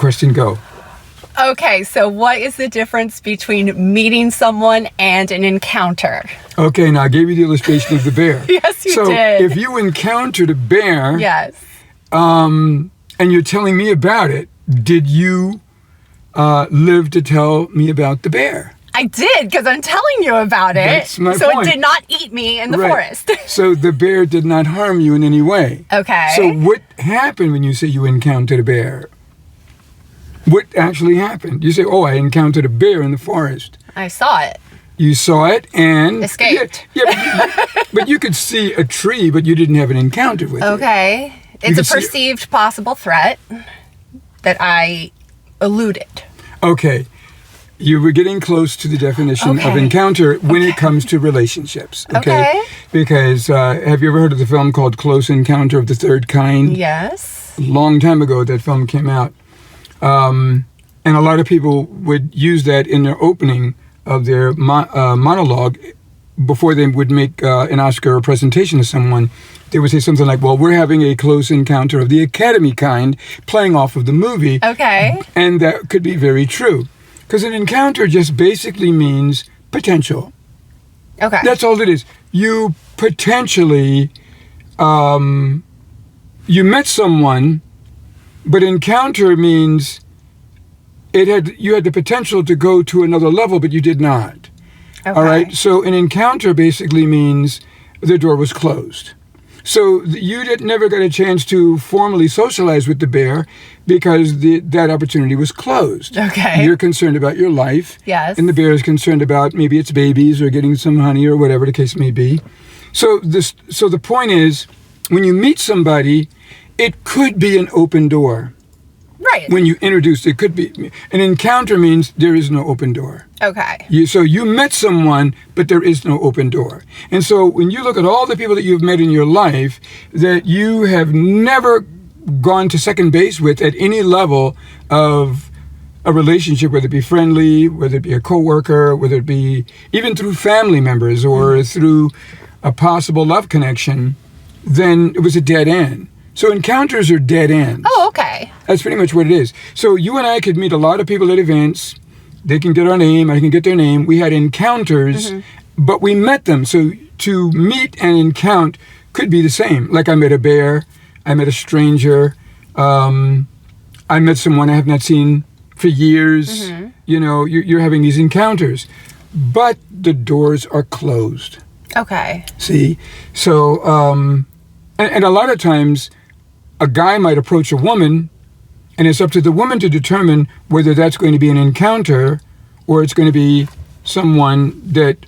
question, go. Okay, so what is the difference between meeting someone and an encounter? Okay, now I gave you the illustration of the bear. Yes, you so did. So if you encountered a bear, yes, and you're telling me about it, did you live to tell me about the bear? I did, because I'm telling you about it. That's my so point. It did not eat me in the forest. So the bear did not harm you in any way. Okay. So what happened when you say you encountered a bear? What actually happened? You say, oh, I encountered a bear in the forest. I saw it. You saw it and... Escaped. Yeah, but you could see a tree, but you didn't have an encounter with it. Okay. It's a perceived possible threat that I eluded. Okay. You were getting close to the definition of encounter when it comes to relationships. Okay. Because have you ever heard of the film called Close Encounter of the Third Kind? Yes. A long time ago that film came out. And a lot of people would use that in their opening of their monologue before they would make an Oscar or presentation to someone. They would say something like, well, we're having a close encounter of the Academy kind, playing off of the movie. Okay. And that could be very true. Because an encounter just basically means potential. Okay. That's all it is. You potentially, you met someone, but encounter means you had the potential to go to another level, but you did not. Okay. All right? So an encounter basically means the door was closed. So you never got a chance to formally socialize with the bear because that opportunity was closed. Okay. You're concerned about your life. Yes. And the bear is concerned about maybe its babies or getting some honey or whatever the case may be. So the point is, when you meet somebody, it could be an open door. Right. When you introduce, it could be. An encounter means there is no open door. Okay. So you met someone, but there is no open door. And so when you look at all the people that you've met in your life that you have never gone to second base with at any level of a relationship, whether it be friendly, whether it be a coworker, whether it be even through family members or through a possible love connection, then it was a dead end. So encounters are dead ends. Oh, okay. That's pretty much what it is. So you and I could meet a lot of people at events. They can get our name. I can get their name. We had encounters, but we met them. So to meet and encounter could be the same. Like I met a bear. I met a stranger. I met someone I have not seen for years. You know, you're having these encounters. But the doors are closed. Okay. See? So, and a lot of times, a guy might approach a woman, and it's up to the woman to determine whether that's going to be an encounter or it's going to be someone that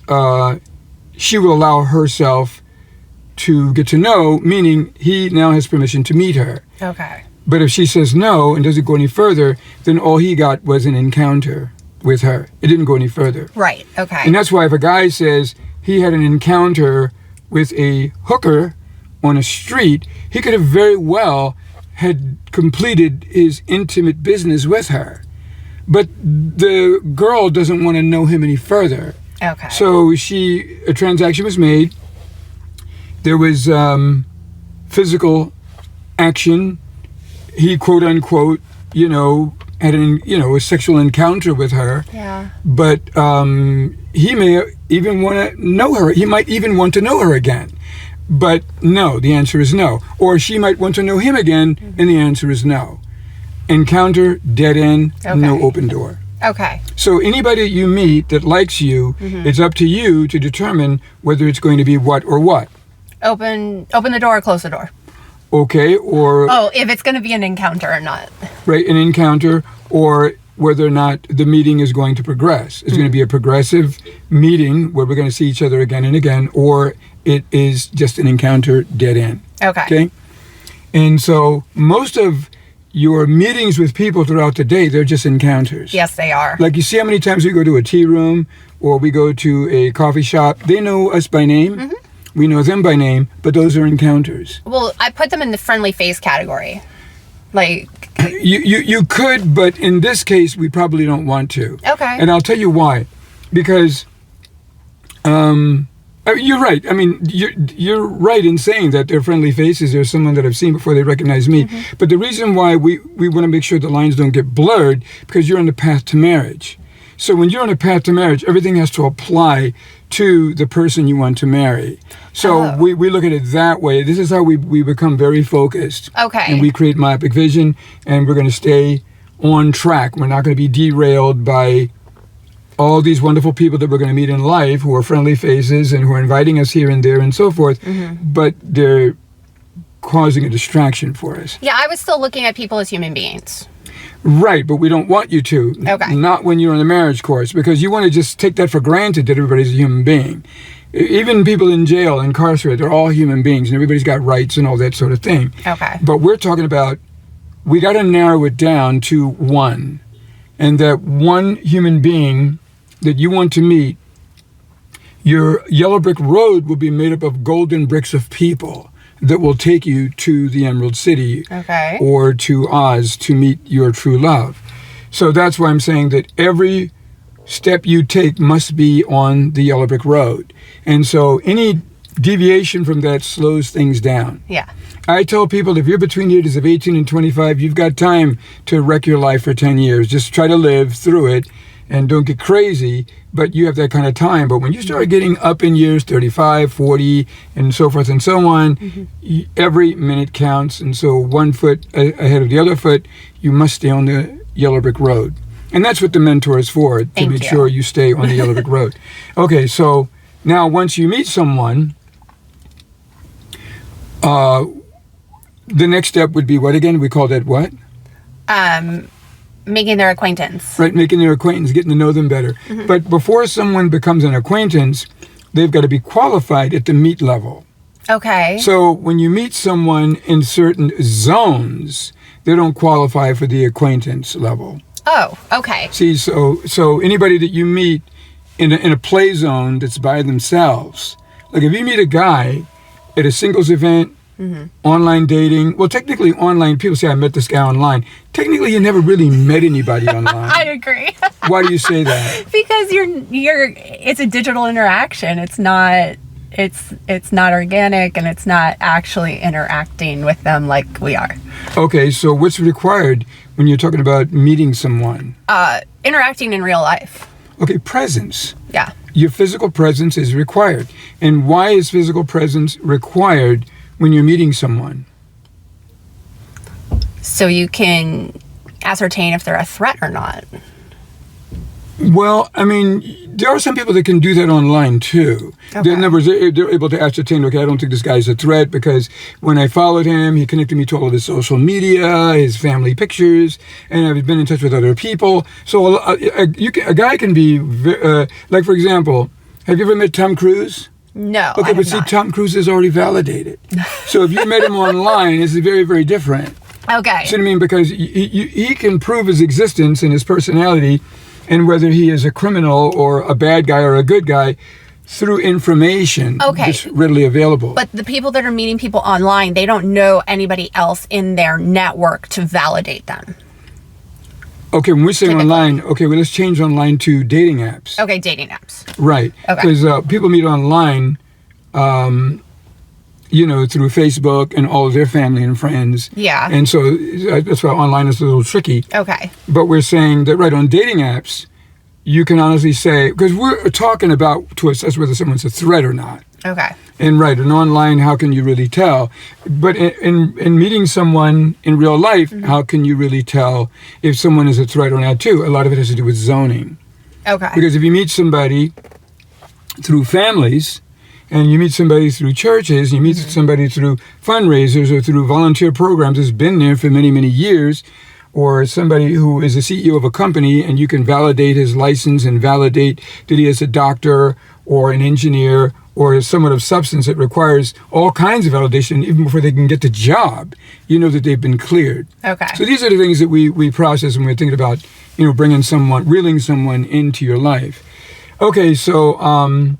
she will allow herself to get to know, meaning he now has permission to meet her. Okay. But if she says no and doesn't go any further, then all he got was an encounter with her. It didn't go any further. Right. Okay. And that's why if a guy says he had an encounter with a hooker on a street, he could have very well had completed his intimate business with her. But the girl doesn't want to know him any further. Okay. So a transaction was made. There was physical action. He, quote unquote, had a sexual encounter with her. Yeah. But he may even want to know her. He might even want to know her again. But no, the answer is no. Or she might want to know him again, and the answer is no. Encounter, dead end, no open door. Okay. So anybody you meet that likes you, it's up to you to determine whether it's going to be what or what. Open the door or close the door. Okay, or... Oh, if it's going to be an encounter or not. Right, an encounter, or whether or not the meeting is going to progress. It's going to be a progressive meeting where we're going to see each other again and again, or it is just an encounter, dead end. Okay? And so most of your meetings with people throughout the day, they're just encounters. Yes, they are. Like you see how many times we go to a tea room or we go to a coffee shop. They know us by name. We know them by name, but those are encounters. Well, I put them in the friendly face category. Like... You could, but in this case, we probably don't want to. Okay. And I'll tell you why. Because You're right. I mean, you're right in saying that they're friendly faces. They're someone that I've seen before they recognize me. But the reason why we want to make sure the lines don't get blurred, because you're on the path to marriage. So when you're on a path to marriage, everything has to apply to the person you want to marry. So we look at it that way. This is how we become very focused. Okay. And we create myopic vision, and we're going to stay on track. We're not going to be derailed by all these wonderful people that we're going to meet in life who are friendly faces and who are inviting us here and there and so forth, but they're causing a distraction for us. Yeah, I was still looking at people as human beings. Right, but we don't want you to. Okay. Not when you're on the marriage course, because you want to just take that for granted that everybody's a human being. Even people in jail, incarcerated, they're all human beings, and everybody's got rights and all that sort of thing. Okay. But we're talking about, we got to narrow it down to one. And that one human being that you want to meet, your yellow brick road will be made up of golden bricks of people that will take you to the Emerald City or to Oz to meet your true love. So that's why I'm saying that every step you take must be on the yellow brick road. And so any deviation from that slows things down. Yeah. I tell people, if you're between the ages of 18 and 25, you've got time to wreck your life for 10 years. Just try to live through it and don't get crazy, but you have that kind of time. But when you start getting up in years, 35, 40, and so forth and so on, every minute counts. And so 1 foot ahead of the other foot, you must stay on the yellow brick road. And that's what the mentor is for, to make sure you stay on the yellow brick road. Okay, so now once you meet someone, the next step would be what again? We call that what? Making their acquaintance. Right, making their acquaintance, getting to know them better. But before someone becomes an acquaintance, they've got to be qualified at the meet level. Okay. So when you meet someone in certain zones, they don't qualify for the acquaintance level. Oh, okay. See, so anybody that you meet in a play zone that's by themselves, like if you meet a guy at a singles event, online dating. Well, technically online, people say I met this guy online. Technically, you never really met anybody online. I agree. Why do you say that? Because it's a digital interaction. It's not organic, and it's not actually interacting with them like we are. Okay, so what's required when you're talking about meeting someone? Interacting in real life. Okay, presence. Yeah. Your physical presence is required. And why is physical presence required when you're meeting someone? So you can ascertain if they're a threat or not. Well, I mean, there are some people that can do that online too. Okay. In other words, they're able to ascertain, okay, I don't think this guy's a threat because when I followed him, he connected me to all of his social media, his family pictures, and I've been in touch with other people. So a guy can be, like for example, have you ever met Tom Cruise? No, Okay, but see, Tom Cruise is already validated. So if you met him online, it's very, very different. Okay. See what I mean? Because he can prove his existence and his personality and whether he is a criminal or a bad guy or a good guy through information that's readily available. But the people that are meeting people online, they don't know anybody else in their network to validate them. Okay, when we say online, okay, well, let's change online to dating apps. Okay, dating apps. Right. Okay. Because people meet online, through Facebook and all of their family and friends. Yeah. And so that's why online is a little tricky. Okay. But we're saying that, right, on dating apps, you can honestly say, because we're talking about to assess whether someone's a threat or not. Okay. And right, and online, how can you really tell? But in meeting someone in real life, how can you really tell if someone is a threat or not too? A lot of it has to do with zoning. Okay. Because if you meet somebody through families, and you meet somebody through churches, you meet somebody through fundraisers or through volunteer programs that's been there for many, many years, or somebody who is a CEO of a company and you can validate his license and validate that he is a doctor or an engineer or someone of substance that requires all kinds of validation even before they can get the job, you know that they've been cleared. Okay. So these are the things that we process when we're thinking about, reeling someone into your life. Okay, so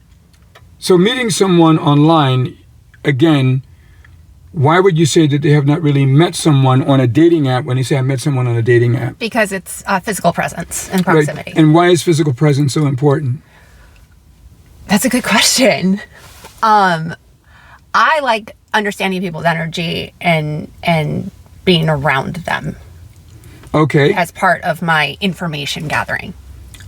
meeting someone online, again, why would you say that they have not really met someone on a dating app when you say I met someone on a dating app? Because it's physical presence and proximity. Right. And why is physical presence so important? That's a good question. I like understanding people's energy and being around them Okay. as part of my information gathering.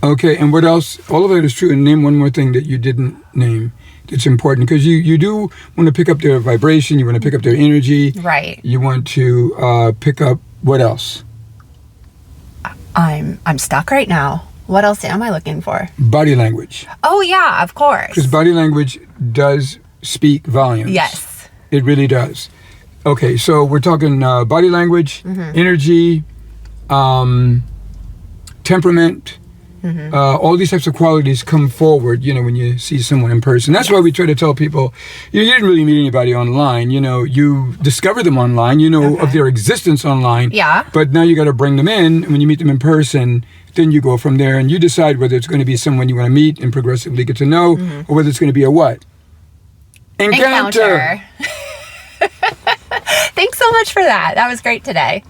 Okay. And what else? All of that is true. And name one more thing that you didn't name that's important, because you do want to pick up their vibration. You want to pick up their energy. Right. You want to pick up what else? I'm stuck right now. What else am I looking for? Body language. Oh yeah, of course. Because body language does speak volumes. Yes. It really does. Okay, so we're talking body language, energy, temperament. All these types of qualities come forward, when you see someone in person. That's why we try to tell people, you didn't really meet anybody online. You discover them online, of their existence online. Yeah. But now you got to bring them in. When you meet them in person, then you go from there and you decide whether it's going to be someone you want to meet and progressively get to know, or whether it's going to be a what? Encounter. Thanks so much for that. That was great today.